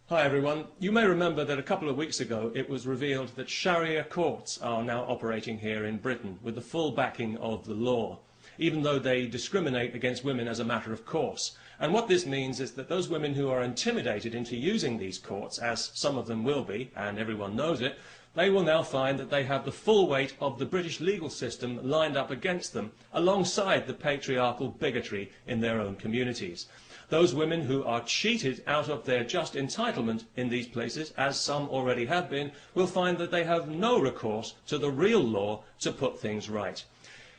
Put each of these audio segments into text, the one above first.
Hi everyone. You may remember that a couple of weeks ago it was revealed that Sharia courts are now operating here in Britain with the full backing of the law, even though they discriminate against women as a matter of course. And what this means is that those women who are intimidated into using these courts, as some of them will be, and everyone knows it, they will now find that they have the full weight of the British legal system lined up against them, alongside the patriarchal bigotry in their own communities. Those women who are cheated out of their just entitlement in these places, as some already have been, will find that they have no recourse to the real law to put things right.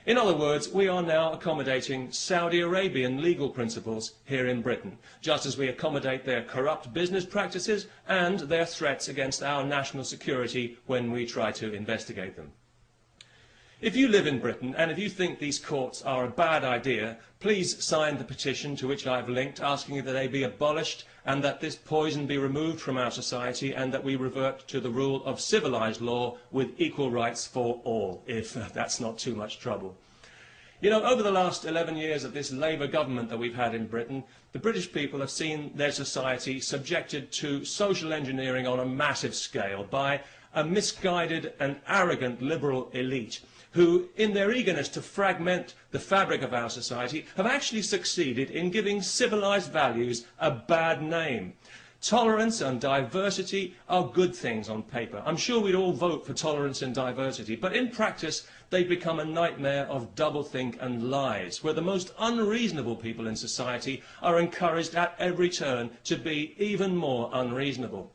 In other words, we are now accommodating Saudi Arabian legal principles here in Britain, just as we accommodate their corrupt business practices and their threats against our national security when we try to investigate them. If you live in Britain and if you think these courts are a bad idea, please sign the petition to which I've linked, asking that they be abolished and that this poison be removed from our society and that we revert to the rule of civilised law with equal rights for all, if that's not too much trouble. You know, over the last 11 years of this Labour government that we've had in Britain, the British people have seen their society subjected to social engineering on a massive scale by a misguided and arrogant liberal elite who, in their eagerness to fragment the fabric of our society, have actually succeeded in giving civilised values a bad name. Tolerance and diversity are good things on paper. I'm sure we'd all vote for tolerance and diversity, but in practice they become a nightmare of doublethink and lies, where the most unreasonable people in society are encouraged at every turn to be even more unreasonable.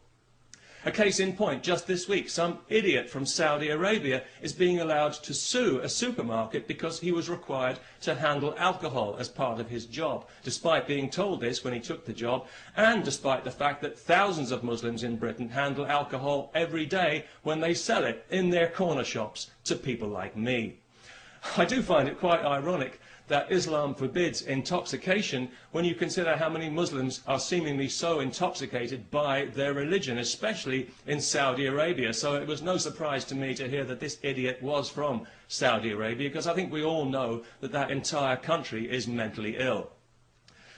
A case in point, just this week, some idiot from Saudi Arabia is being allowed to sue a supermarket because he was required to handle alcohol as part of his job, despite being told this when he took the job, and despite the fact that thousands of Muslims in Britain handle alcohol every day when they sell it in their corner shops to people like me. I do find it quite ironic that Islam forbids intoxication when you consider how many Muslims are seemingly so intoxicated by their religion, especially in Saudi Arabia. So it was no surprise to me to hear that this idiot was from Saudi Arabia, because I think we all know that that entire country is mentally ill.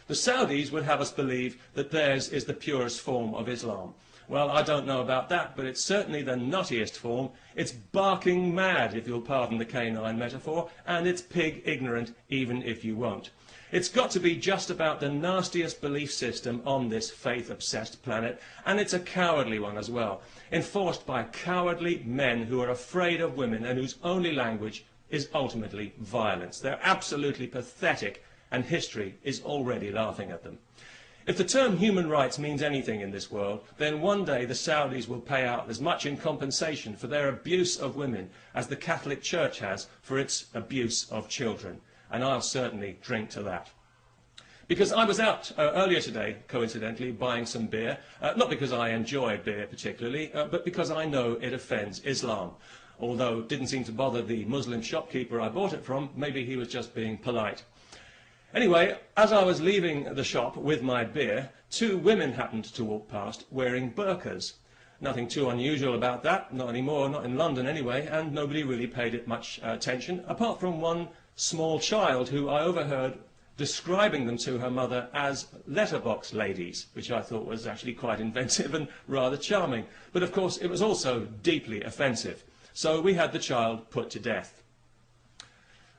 The Saudis would have us believe that theirs is the purest form of Islam. Well, I don't know about that, but it's certainly the nuttiest form. It's barking mad, if you'll pardon the canine metaphor, and it's pig ignorant, even if you won't. It's got to be just about the nastiest belief system on this faith-obsessed planet, and it's a cowardly one as well, enforced by cowardly men who are afraid of women and whose only language is ultimately violence. They're absolutely pathetic, and history is already laughing at them. If the term human rights means anything in this world, then one day the Saudis will pay out as much in compensation for their abuse of women as the Catholic Church has for its abuse of children. And I'll certainly drink to that. Because I was out earlier today, coincidentally, buying some beer, not because I enjoy beer particularly, but because I know it offends Islam. Although it didn't seem to bother the Muslim shopkeeper I bought it from, maybe he was just being polite. Anyway, as I was leaving the shop with my beer, two women happened to walk past wearing burqas. Nothing too unusual about that, not anymore, not in London anyway, and nobody really paid it much attention, apart from one small child who I overheard describing them to her mother as letterbox ladies, which I thought was actually quite inventive and rather charming. But of course it was also deeply offensive, so we had the child put to death.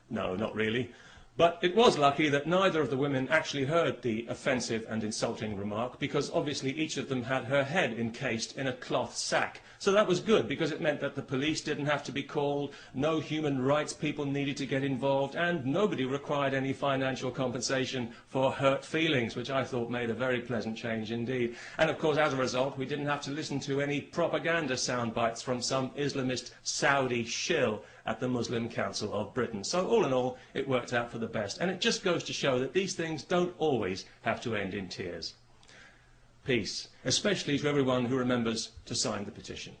No, not really. But it was lucky that neither of the women actually heard the offensive and insulting remark, because obviously each of them had her head encased in a cloth sack. So that was good, because it meant that the police didn't have to be called, no human rights people needed to get involved, and nobody required any financial compensation for hurt feelings, which I thought made a very pleasant change indeed. And of course, as a result, we didn't have to listen to any propaganda sound bites from some Islamist Saudi shill at the Muslim Council of Britain. So all in all, it worked out for the best. And it just goes to show that these things don't always have to end in tears. Peace, especially to everyone who remembers to sign the petition.